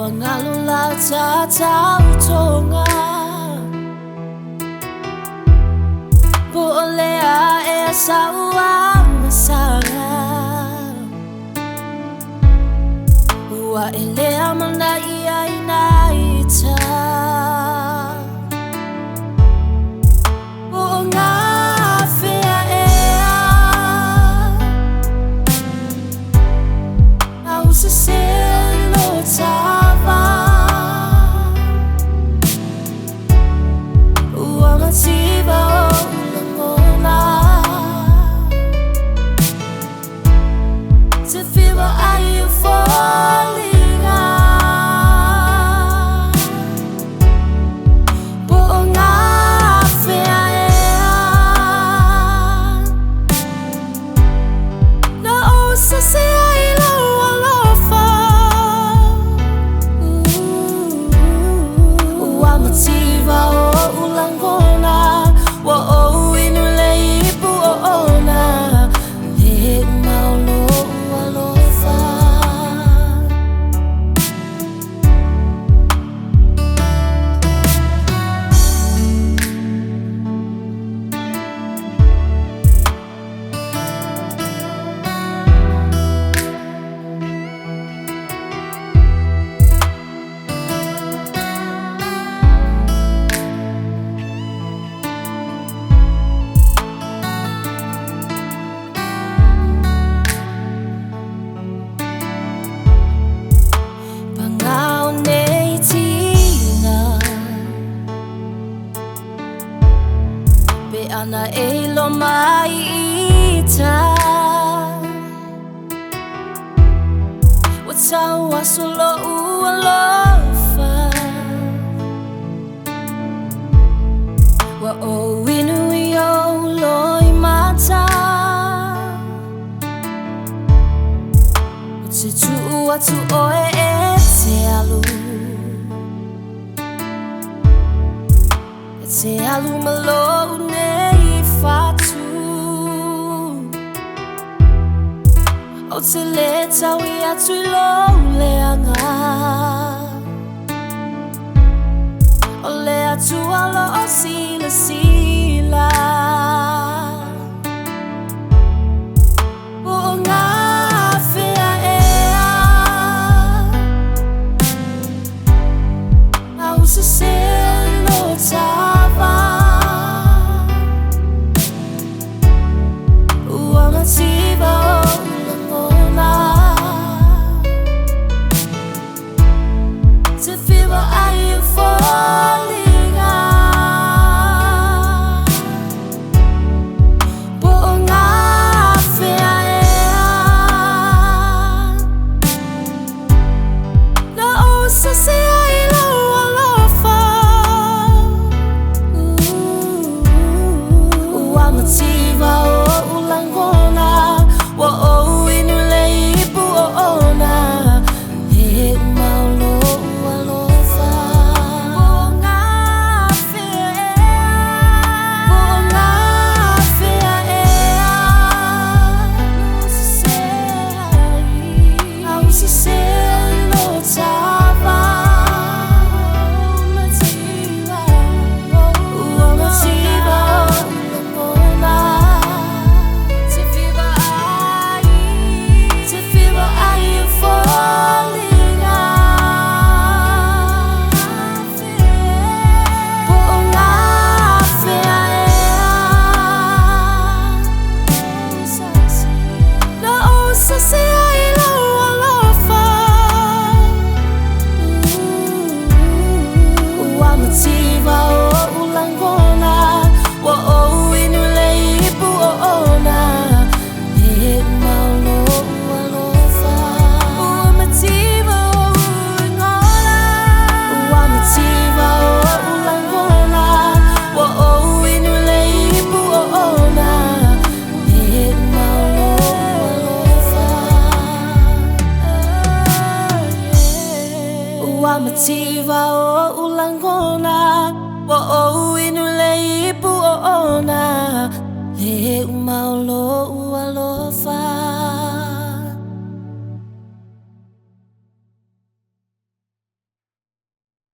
Wangalula tatau tonga Bolea e saua masara Ua elea mana ia inaita O Gafea ea Au se selo tava Ua mativa o langona Te whiwa ai u fallinga Po o Gafea ea Na o sa se ai lau alofa Ua mativa o ulangona Wa o inu leipu o ona He maulo alofa Ana elo mai ita Watau asolo ualofa Wa o inu yo loi mata Te tu atu oe e te alu E te alu malo nei fatu O te le tau I atu I lo leanga O le atu alo o sila sila O Gafea ea Au se selo tava Ua mativa o langona Te whiwa ai u fallinga Po o Gafea ea Na o sa se ai lau alofa Ua mativa o ulangona Wa o inu leipu o ona He maulo alofa Po Gafea ea Au se selo tava Ua mativa o langona Te whiwa ai u fallinga Po o Gafea ea Na o sa se ai lau alofa Ua mativa o ulangona Wa o inu leipu o ona He maulo alofa Ua mativa o ulangona Ua mativa o ulangona Wa o inu leipu o ona He maulo alofa Ua mativa o ulangona Wa o inu leipu o ona He maulo